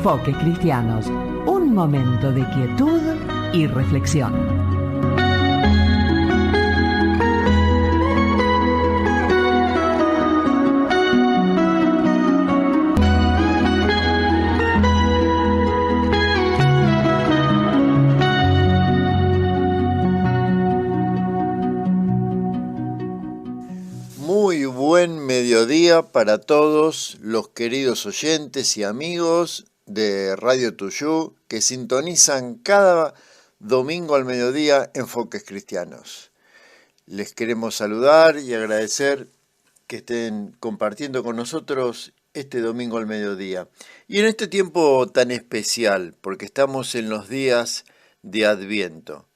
Enfoques Cristianos, un momento de quietud y reflexión. Muy buen mediodía para todos los queridos oyentes y amigos de Radio Tuyú que sintonizan cada domingo al mediodía Enfoques Cristianos. Les queremos saludar y agradecer que estén compartiendo con nosotros este domingo al mediodía. Y en este tiempo tan especial, porque estamos en los días de Adviento.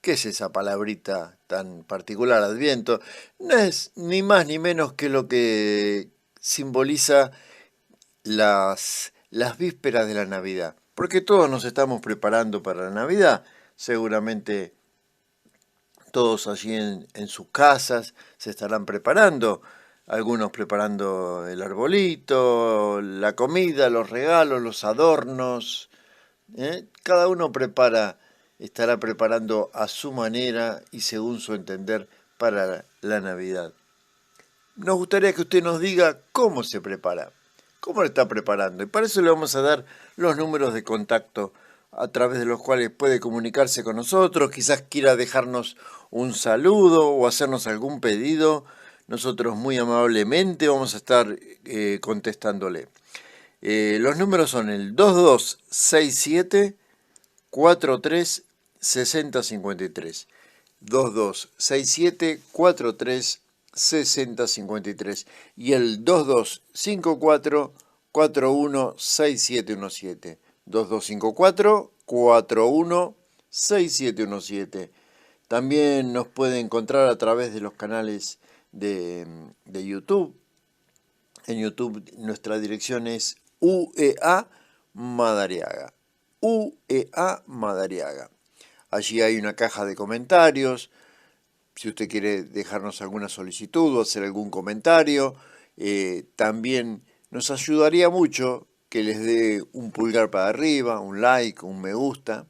¿Qué es esa palabrita tan particular, Adviento? No es ni más ni menos que lo que simboliza las vísperas de la Navidad. Porque todos nos estamos preparando para la Navidad. Seguramente todos allí en sus casas se estarán preparando. Algunos preparando el arbolito, la comida, los regalos, los adornos. Cada uno estará preparando a su manera y según su entender para la Navidad. Nos gustaría que usted nos diga cómo se prepara, cómo lo está preparando. Y para eso le vamos a dar los números de contacto a través de los cuales puede comunicarse con nosotros. Quizás quiera dejarnos un saludo o hacernos algún pedido. Nosotros muy amablemente vamos a estar contestándole. Los números son el 2267 43 60 53 2267 43 60 53 y el 2254 41 6717 2254 41 6717. También nos puede encontrar a través de los canales de YouTube. En YouTube nuestra dirección es UEA Madariaga. UEA Madariaga. Allí hay una caja de comentarios. Si usted quiere dejarnos alguna solicitud o hacer algún comentario, también nos ayudaría mucho que les dé un pulgar para arriba, un like, un me gusta,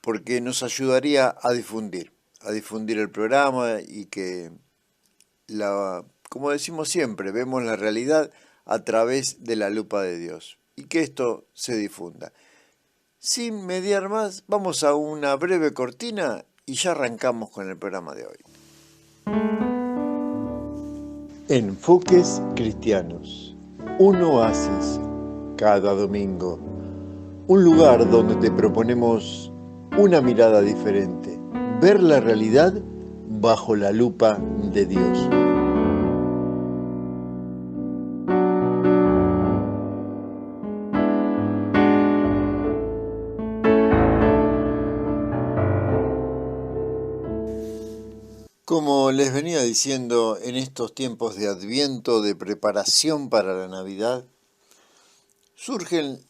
porque nos ayudaría a difundir el programa y que, como decimos siempre, vemos la realidad a través de la lupa de Dios y que esto se difunda. Sin mediar más, vamos a una breve cortina y ya arrancamos con el programa de hoy. Enfoques Cristianos, un oasis cada domingo, un lugar donde te proponemos una mirada diferente, ver la realidad bajo la lupa de Dios. Como les venía diciendo, en estos tiempos de Adviento, de preparación para la Navidad, surgen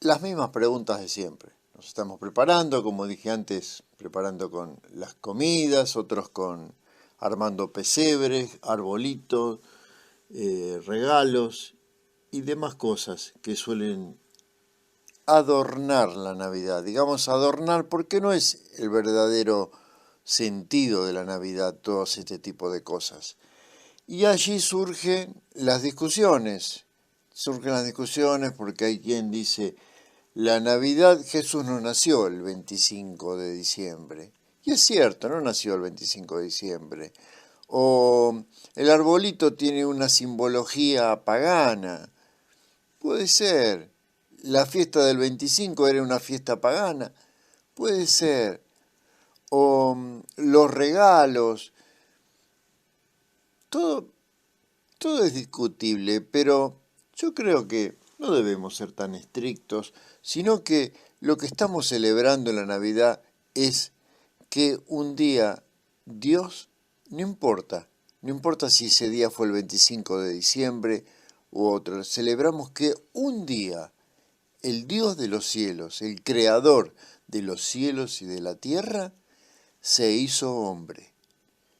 las mismas preguntas de siempre. Nos estamos preparando, como dije antes, preparando con las comidas, otros armando pesebres, arbolitos, regalos y demás cosas que suelen adornar la Navidad. Digamos adornar porque no es el verdadero sentido de la Navidad, todo este tipo de cosas. Y allí surgen las discusiones porque hay quien dice, la Navidad Jesús no nació el 25 de diciembre. Y es cierto, no nació el 25 de diciembre. O el arbolito tiene una simbología pagana. Puede ser. La fiesta del 25 era una fiesta pagana. Puede ser. O los regalos, todo es discutible, pero yo creo que no debemos ser tan estrictos, sino que lo que estamos celebrando en la Navidad es que un día Dios, no importa si ese día fue el 25 de diciembre u otro, celebramos que un día el Dios de los cielos, el creador de los cielos y de la tierra, se hizo hombre,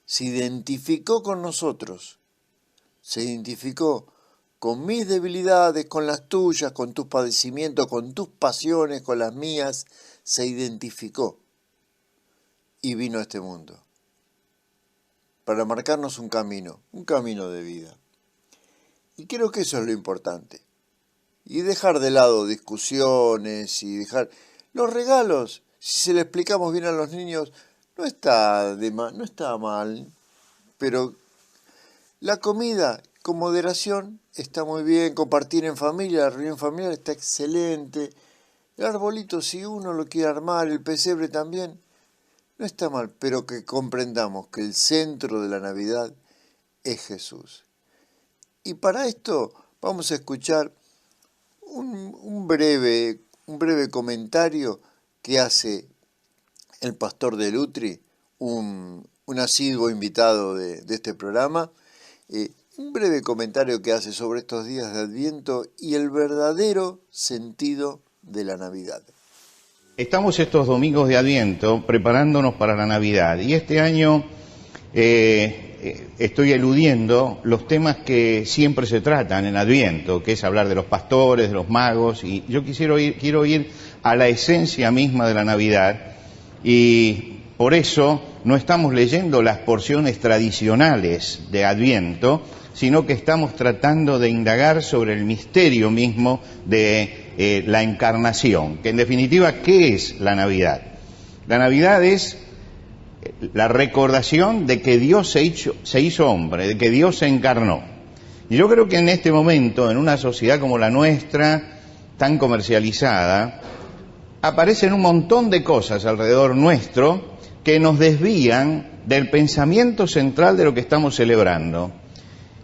se identificó con nosotros, se identificó con mis debilidades, con las tuyas, con tus padecimientos, con tus pasiones, con las mías, se identificó y vino a este mundo para marcarnos un camino de vida. Y creo que eso es lo importante. Y dejar de lado discusiones y dejar los regalos. Si se le explicamos bien a los niños, no está mal, pero la comida con moderación está muy bien, compartir en familia, la reunión familiar está excelente, el arbolito si uno lo quiere armar, el pesebre también, no está mal, pero que comprendamos que el centro de la Navidad es Jesús. Y para esto vamos a escuchar un breve comentario que hace el pastor de Lutri, un asiduo invitado de este programa, un breve comentario que hace sobre estos días de Adviento y el verdadero sentido de la Navidad. Estamos estos domingos de Adviento preparándonos para la Navidad y este año estoy eludiendo los temas que siempre se tratan en Adviento, que es hablar de los pastores, de los magos, y yo quiero ir a la esencia misma de la Navidad, y por eso no estamos leyendo las porciones tradicionales de Adviento, sino que estamos tratando de indagar sobre el misterio mismo de la encarnación, que en definitiva, ¿qué es la Navidad? La Navidad es la recordación de que Dios se hizo hombre, de que Dios se encarnó. Y yo creo que en este momento, en una sociedad como la nuestra, tan comercializada, aparecen un montón de cosas alrededor nuestro que nos desvían del pensamiento central de lo que estamos celebrando.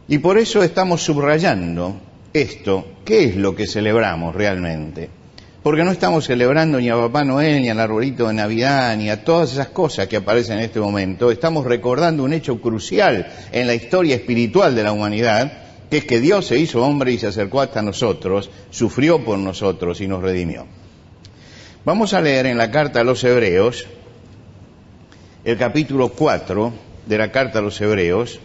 Y por eso estamos subrayando esto, ¿qué es lo que celebramos realmente? Porque no estamos celebrando ni a Papá Noel, ni al arbolito de Navidad, ni a todas esas cosas que aparecen en este momento. Estamos recordando un hecho crucial en la historia espiritual de la humanidad, que es que Dios se hizo hombre y se acercó hasta nosotros, sufrió por nosotros y nos redimió. Vamos a leer en la carta a los Hebreos, el capítulo 4 de la carta a los Hebreos.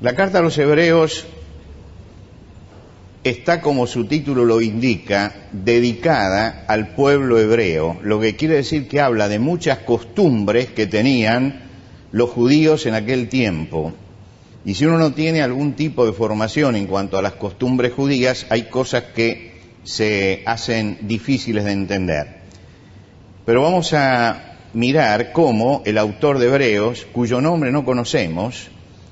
La carta a los Hebreos está, como su título lo indica, dedicada al pueblo hebreo, lo que quiere decir que habla de muchas costumbres que tenían los judíos en aquel tiempo. Y si uno no tiene algún tipo de formación en cuanto a las costumbres judías, hay cosas que se hacen difíciles de entender. Pero vamos a mirar cómo el autor de Hebreos, cuyo nombre no conocemos,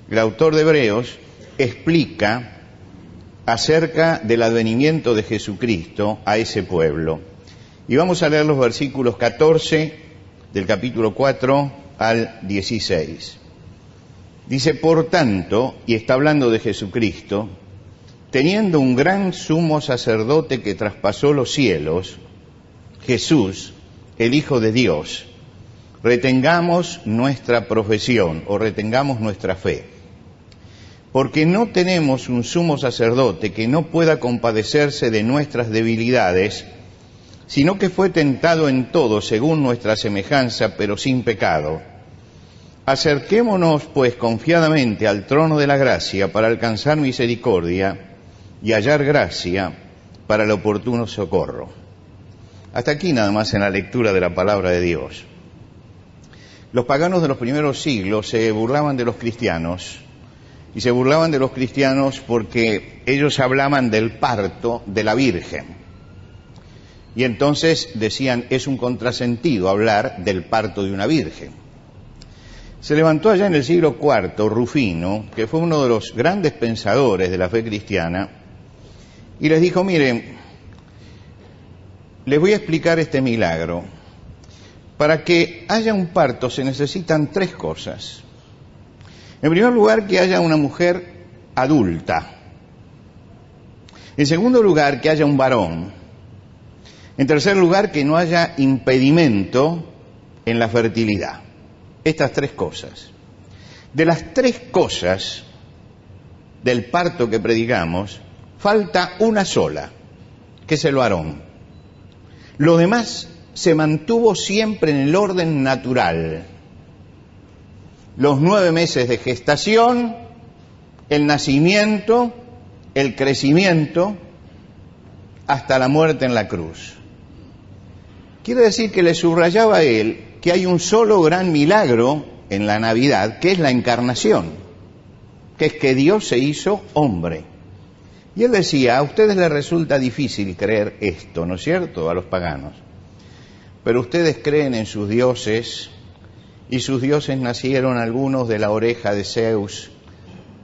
el autor de Hebreos explica acerca del advenimiento de Jesucristo a ese pueblo. Y vamos a leer los versículos 14 del capítulo 4 al 16. Dice, por tanto, y está hablando de Jesucristo, teniendo un gran sumo sacerdote que traspasó los cielos, Jesús, el Hijo de Dios, retengamos nuestra profesión o retengamos nuestra fe. Porque no tenemos un sumo sacerdote que no pueda compadecerse de nuestras debilidades, sino que fue tentado en todo según nuestra semejanza, pero sin pecado. Acerquémonos, pues, confiadamente al trono de la gracia para alcanzar misericordia y hallar gracia para el oportuno socorro. Hasta aquí nada más en la lectura de la palabra de Dios. Los paganos de los primeros siglos se burlaban de los cristianos, y se burlaban de los cristianos porque ellos hablaban del parto de la Virgen. Y entonces decían, es un contrasentido hablar del parto de una virgen. Se levantó allá en el siglo IV Rufino, que fue uno de los grandes pensadores de la fe cristiana, y les dijo, miren, les voy a explicar este milagro. Para que haya un parto se necesitan tres cosas. En primer lugar, que haya una mujer adulta. En segundo lugar, que haya un varón. En tercer lugar, que no haya impedimento en la fertilidad. Estas tres cosas. De las tres cosas del parto que predicamos, falta una sola, que es el varón. Lo demás se mantuvo siempre en el orden natural. Los 9 meses de gestación, el nacimiento el crecimiento hasta la muerte en la cruz. Quiere decir que le subrayaba a él que hay un solo gran milagro en la Navidad, que es la encarnación, que es que Dios se hizo hombre. Y él decía, a ustedes les resulta difícil creer esto, ¿no es cierto?, a los paganos. Pero ustedes creen en sus dioses, y sus dioses nacieron algunos de la oreja de Zeus,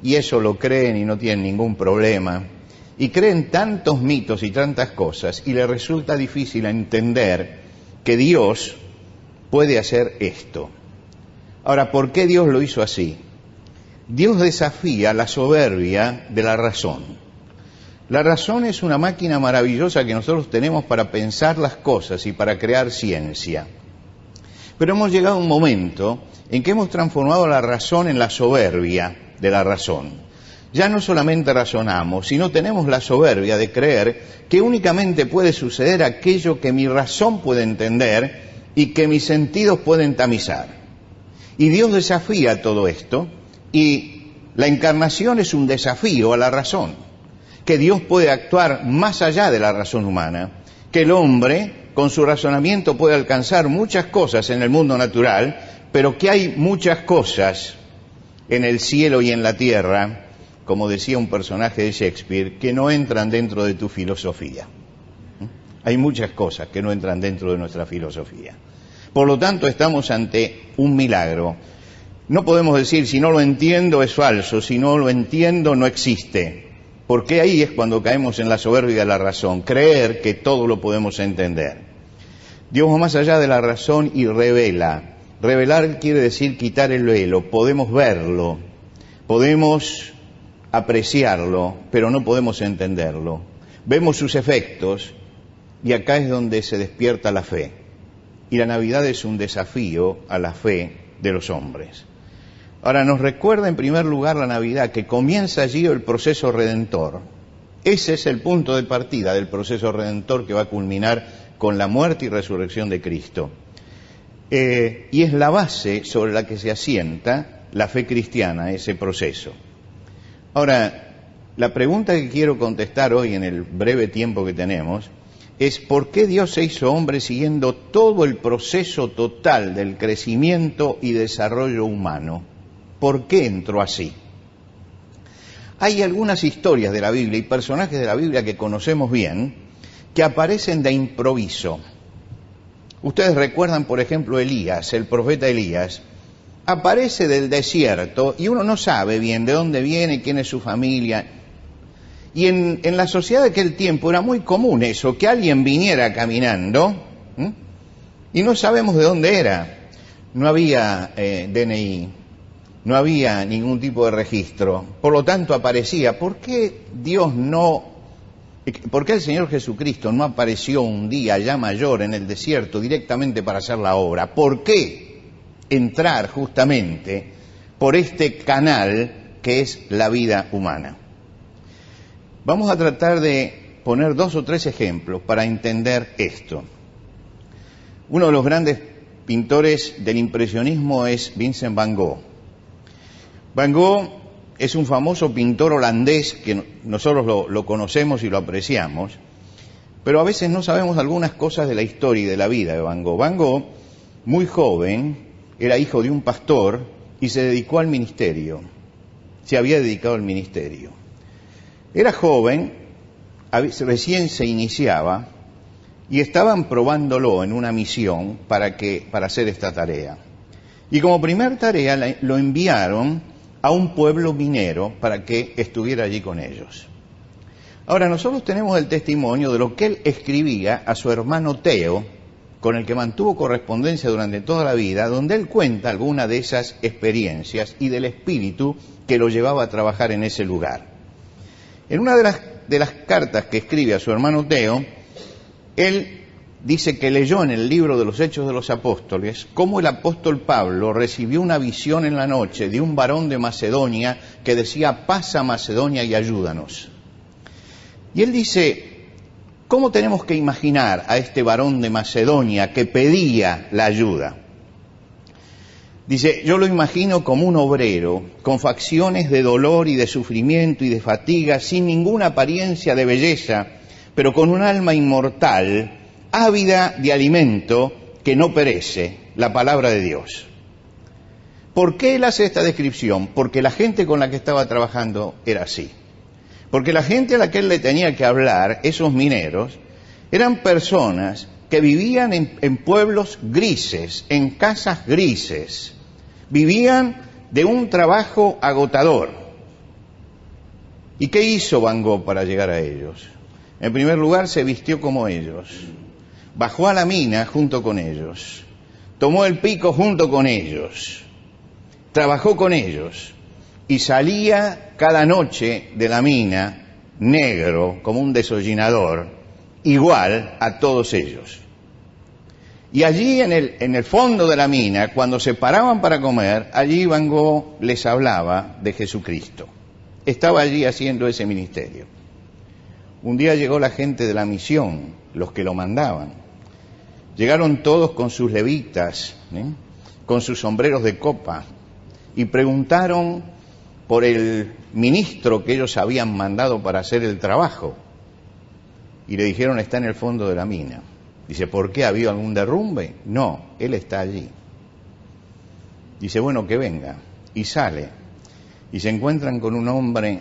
y eso lo creen y no tienen ningún problema. Y creen tantos mitos y tantas cosas, y les resulta difícil entender que Dios puede hacer esto. Ahora, ¿por qué Dios lo hizo así? Dios desafía la soberbia de la razón. La razón es una máquina maravillosa que nosotros tenemos para pensar las cosas y para crear ciencia. Pero hemos llegado a un momento en que hemos transformado la razón en la soberbia de la razón. Ya no solamente razonamos, sino tenemos la soberbia de creer que únicamente puede suceder aquello que mi razón puede entender y que mis sentidos pueden tamizar. Y Dios desafía todo esto, y la encarnación es un desafío a la razón, que Dios puede actuar más allá de la razón humana, que el hombre con su razonamiento puede alcanzar muchas cosas en el mundo natural, pero que hay muchas cosas en el cielo y en la tierra, como decía un personaje de Shakespeare, que no entran dentro de tu filosofía. Hay muchas cosas que no entran dentro de nuestra filosofía. Por lo tanto, estamos ante un milagro. No podemos decir, si no lo entiendo es falso, si no lo entiendo no existe. Porque ahí es cuando caemos en la soberbia de la razón, creer que todo lo podemos entender. Dios va más allá de la razón y revela. Revelar quiere decir quitar el velo, podemos verlo, podemos apreciarlo, pero no podemos entenderlo. Vemos sus efectos y acá es donde se despierta la fe. Y la Navidad es un desafío a la fe de los hombres. Ahora, nos recuerda en primer lugar la Navidad, que comienza allí el proceso redentor. Ese es el punto de partida del proceso redentor que va a culminar con la muerte y resurrección de Cristo. Y es la base sobre la que se asienta la fe cristiana, ese proceso. Ahora, la pregunta que quiero contestar hoy en el breve tiempo que tenemos es ¿por qué Dios se hizo hombre siguiendo todo el proceso total del crecimiento y desarrollo humano? ¿Por qué entró así? Hay algunas historias de la Biblia y personajes de la Biblia que conocemos bien que aparecen de improviso. Ustedes recuerdan, por ejemplo, Elías, el profeta Elías, aparece del desierto y uno no sabe bien de dónde viene, quién es su familia. Y en la sociedad de aquel tiempo era muy común eso, que alguien viniera caminando y no sabemos de dónde era. No había DNI, no había ningún tipo de registro, por lo tanto aparecía. ¿Por qué el Señor Jesucristo no apareció un día ya mayor en el desierto directamente para hacer la obra? ¿Por qué entrar justamente por este canal que es la vida humana? Vamos a tratar de poner 2 o 3 ejemplos para entender esto. Uno de los grandes pintores del impresionismo es Vincent van Gogh. Van Gogh es un famoso pintor holandés que nosotros lo conocemos y lo apreciamos, pero a veces no sabemos algunas cosas de la historia y de la vida de Van Gogh. Van Gogh, muy joven, era hijo de un pastor y se dedicó al ministerio. Se había dedicado al ministerio. Era joven, recién se iniciaba y estaban probándolo en una misión para hacer esta tarea. Y como primer tarea lo enviaron a un pueblo minero para que estuviera allí con ellos. Ahora, nosotros tenemos el testimonio de lo que él escribía a su hermano Theo, con el que mantuvo correspondencia durante toda la vida, donde él cuenta alguna de esas experiencias y del espíritu que lo llevaba a trabajar en ese lugar. En una de las cartas que escribe a su hermano Theo, él dice que leyó en el libro de los Hechos de los Apóstoles cómo el apóstol Pablo recibió una visión en la noche de un varón de Macedonia que decía: pasa a Macedonia y ayúdanos. Y él dice: ¿cómo tenemos que imaginar a este varón de Macedonia que pedía la ayuda? Dice, yo lo imagino como un obrero, con facciones de dolor y de sufrimiento y de fatiga, sin ninguna apariencia de belleza, pero con un alma inmortal, ávida de alimento que no perece, la palabra de Dios. ¿Por qué él hace esta descripción? Porque la gente con la que estaba trabajando era así. Porque la gente a la que él le tenía que hablar, esos mineros, eran personas que vivían en pueblos grises, en casas grises. Vivían de un trabajo agotador. ¿Y qué hizo Van Gogh para llegar a ellos? En primer lugar, se vistió como ellos. Bajó a la mina junto con ellos. Tomó el pico junto con ellos. Trabajó con ellos. Y salía cada noche de la mina, negro, como un desollinador, igual a todos ellos. Y allí en el fondo de la mina, cuando se paraban para comer, allí Van Gogh les hablaba de Jesucristo. Estaba allí haciendo ese ministerio. Un día llegó la gente de la misión, los que lo mandaban. Llegaron todos con sus levitas, con sus sombreros de copa, y preguntaron por el ministro que ellos habían mandado para hacer el trabajo. Y le dijeron, está en el fondo de la mina. Dice, ¿por qué? ¿Ha habido algún derrumbe? No, él está allí. Dice, bueno, que venga. Y sale. Y se encuentran con un hombre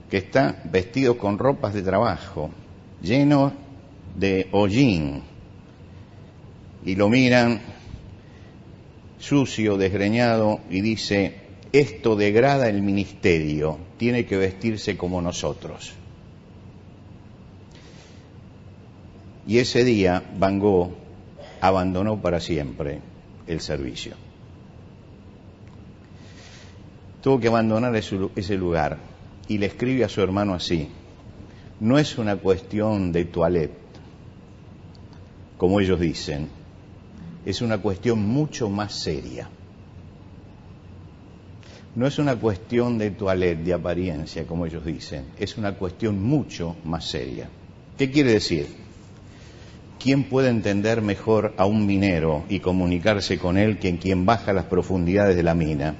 que está vestido con ropas de trabajo, lleno de hollín. Y lo miran, sucio, desgreñado, y dice, esto degrada el ministerio, tiene que vestirse como nosotros. Y ese día Van Gogh abandonó para siempre el servicio. Tuvo que abandonar ese lugar y le escribe a su hermano así: no es una cuestión de toilette, como ellos dicen, es una cuestión mucho más seria. No es una cuestión de toilette, de apariencia, como ellos dicen, es una cuestión mucho más seria. ¿Qué quiere decir? ¿Quién puede entender mejor a un minero y comunicarse con él que quien baja a las profundidades de la mina?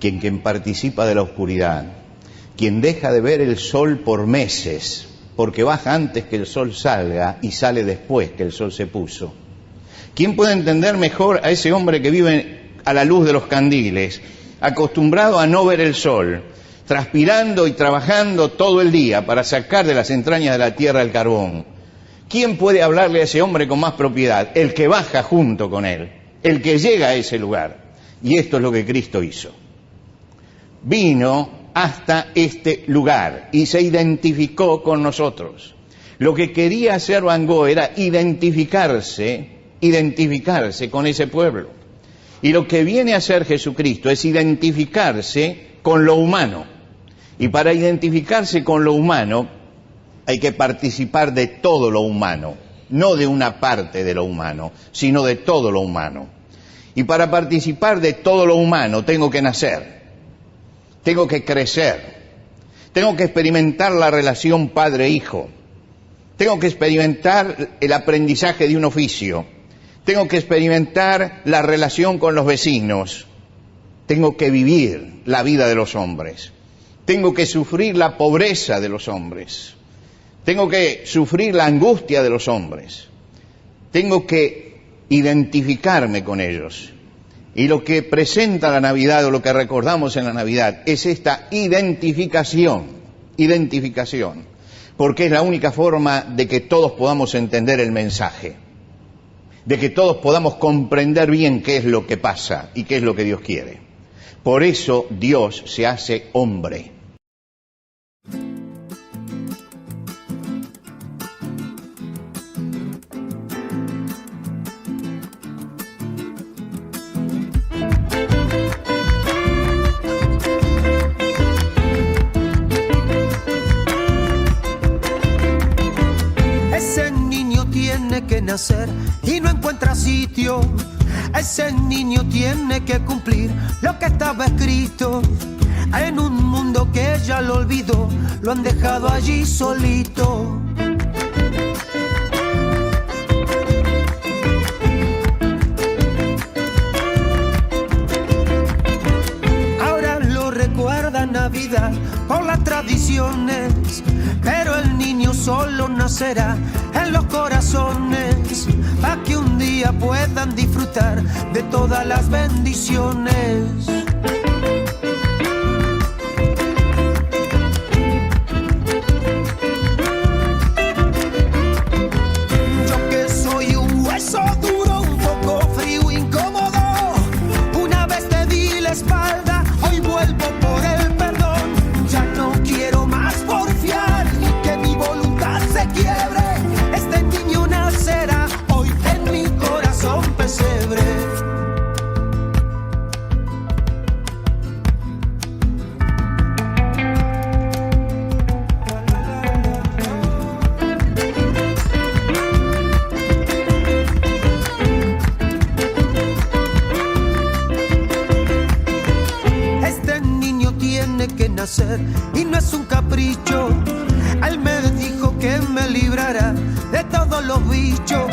Quien participa de la oscuridad, quien deja de ver el sol por meses, porque baja antes que el sol salga y sale después que el sol se puso. ¿Quién puede entender mejor a ese hombre que vive a la luz de los candiles, acostumbrado a no ver el sol, transpirando y trabajando todo el día para sacar de las entrañas de la tierra el carbón? ¿Quién puede hablarle a ese hombre con más propiedad? El que baja junto con él, el que llega a ese lugar. Y esto es lo que Cristo hizo. Vino hasta este lugar y se identificó con nosotros. Lo que quería hacer Van Gogh era identificarse con ese pueblo. Y lo que viene a hacer Jesucristo es identificarse con lo humano. Y para identificarse con lo humano hay que participar de todo lo humano, no de una parte de lo humano, sino de todo lo humano. Y para participar de todo lo humano tengo que nacer, tengo que crecer, tengo que experimentar la relación padre-hijo, tengo que experimentar el aprendizaje de un oficio, tengo que experimentar la relación con los vecinos, tengo que vivir la vida de los hombres, tengo que sufrir la pobreza de los hombres, tengo que sufrir la angustia de los hombres, tengo que identificarme con ellos. Y lo que presenta la Navidad, o lo que recordamos en la Navidad, es esta identificación, porque es la única forma de que todos podamos entender el mensaje, de que todos podamos comprender bien qué es lo que pasa y qué es lo que Dios quiere. Por eso Dios se hace hombre. Que nacer y no encuentra sitio. Ese niño tiene que cumplir lo que estaba escrito. En un mundo que ya lo olvidó, lo han dejado allí solito. Navidad por las tradiciones, pero el niño solo nacerá en los corazones, para que un día puedan disfrutar de todas las bendiciones. Yo que soy un hueso duro, un poco frío, incómodo, una vez te di la espalda, hoy vuelvo por el perdón. Ya no quiero más porfiar ni que mi voluntad se quiebre. Este niño nacerá hoy en mi corazón pesebre. Este niño tiene que nacer y no es un capricho. Él me dijo que me librará de todos los bichos.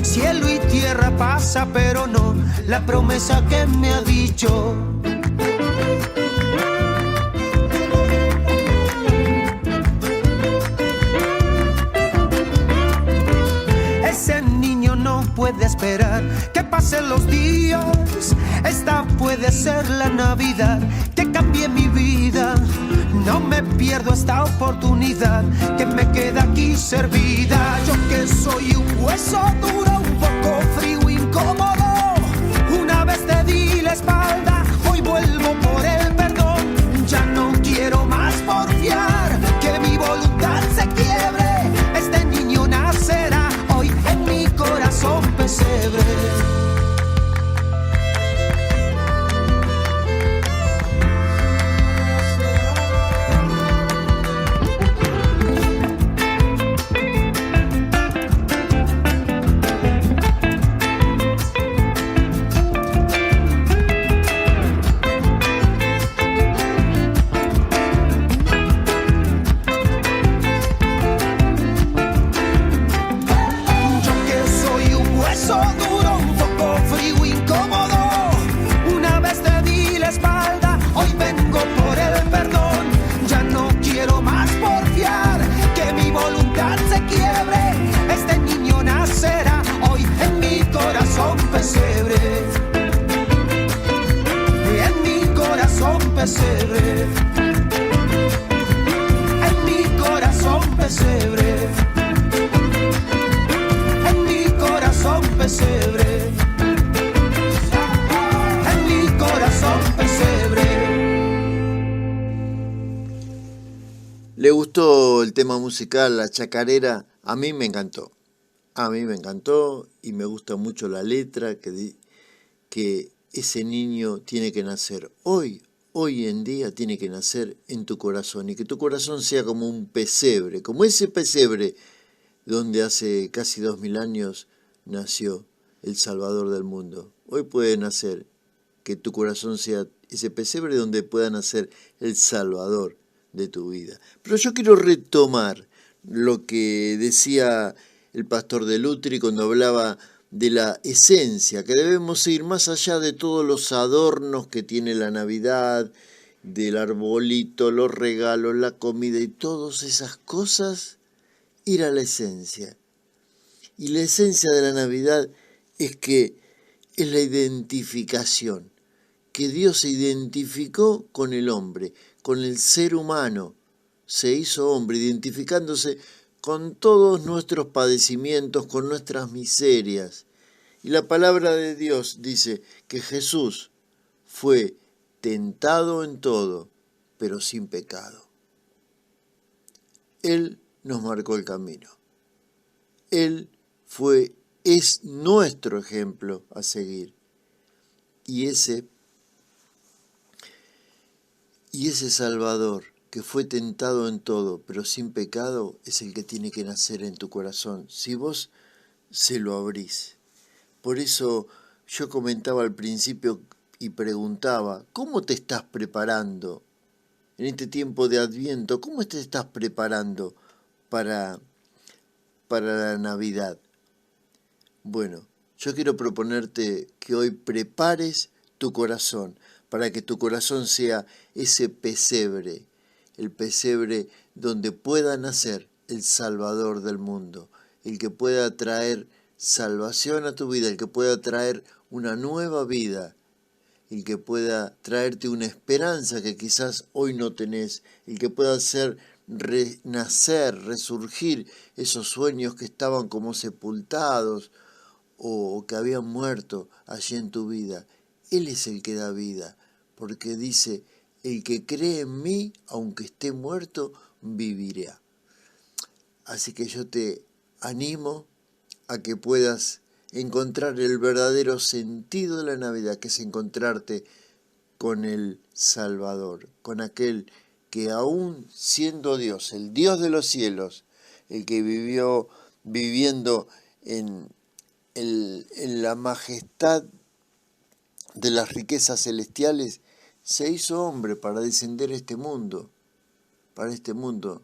Cielo y tierra pasa, pero no la promesa que me ha dicho. Ese niño no puede esperar que pasen los días. Esta puede ser la Navidad que cambie mi vida. No me pierdo esta oportunidad que me queda aquí servida. Yo que soy un hueso duro, un poco frío, incómodo, una vez te di la espalda, hoy vuelvo por el perdón. Ya no quiero más porfiar, que mi voluntad se quiebre. Este niño nacerá hoy en mi corazón pesebre. Pesebre, en mi corazón pesebre, en mi corazón pesebre, en mi corazón pesebre. ¿Le gustó el tema musical, la chacarera? A mí me encantó. A mí me encantó y me gusta mucho la letra que ese niño tiene que nacer hoy en día tiene que nacer en tu corazón y que tu corazón sea como un pesebre, como ese pesebre donde hace casi 2000 años nació el Salvador del mundo. Hoy puede nacer, que tu corazón sea ese pesebre donde pueda nacer el Salvador de tu vida. Pero yo quiero retomar lo que decía el pastor de Lutri cuando hablaba de la esencia, que debemos ir más allá de todos los adornos que tiene la Navidad, del arbolito, los regalos, la comida y todas esas cosas, ir a la esencia. Y la esencia de la Navidad es que es la identificación, que Dios se identificó con el hombre, con el ser humano, se hizo hombre, identificándose con todos nuestros padecimientos, con nuestras miserias. Y la palabra de Dios dice que Jesús fue tentado en todo, pero sin pecado. Él nos marcó el camino. Él es nuestro ejemplo a seguir. Y ese Salvador que fue tentado en todo, pero sin pecado, es el que tiene que nacer en tu corazón, si vos se lo abrís. Por eso yo comentaba al principio y preguntaba, ¿cómo te estás preparando en este tiempo de Adviento? ¿Cómo te estás preparando para la Navidad? Bueno, yo quiero proponerte que hoy prepares tu corazón para que tu corazón sea ese pesebre, el pesebre donde pueda nacer el Salvador del mundo, el que pueda traer salvación a tu vida, el que pueda traer una nueva vida, el que pueda traerte una esperanza que quizás hoy no tenés, el que pueda hacer renacer, resurgir esos sueños que estaban como sepultados o que habían muerto allí en tu vida. Él es el que da vida, porque dice, el que cree en mí, aunque esté muerto, vivirá. Así que yo te animo a que puedas encontrar el verdadero sentido de la Navidad, que es encontrarte con el Salvador, con aquel que aún siendo Dios, el Dios de los cielos, el que vivió viviendo en la majestad de las riquezas celestiales, se hizo hombre para descender a este mundo, para este mundo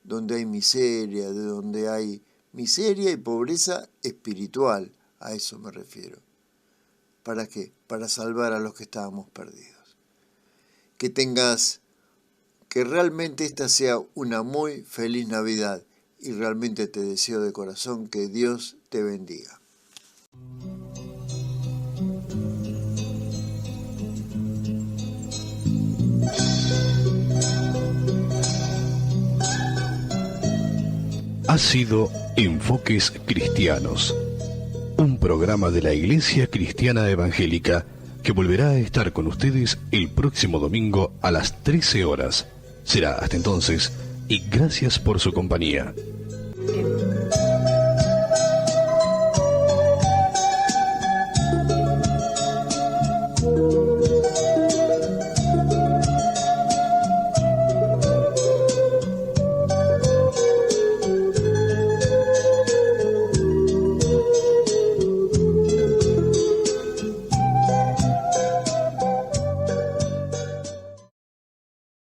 donde hay miseria, de donde hay miseria y pobreza espiritual, a eso me refiero. ¿Para qué? Para salvar a los que estábamos perdidos. Que realmente esta sea una muy feliz Navidad y realmente te deseo de corazón que Dios te bendiga. Ha sido Enfoques Cristianos, un programa de la Iglesia Cristiana Evangélica que volverá a estar con ustedes el próximo domingo a las 13 horas. Será hasta entonces y gracias por su compañía.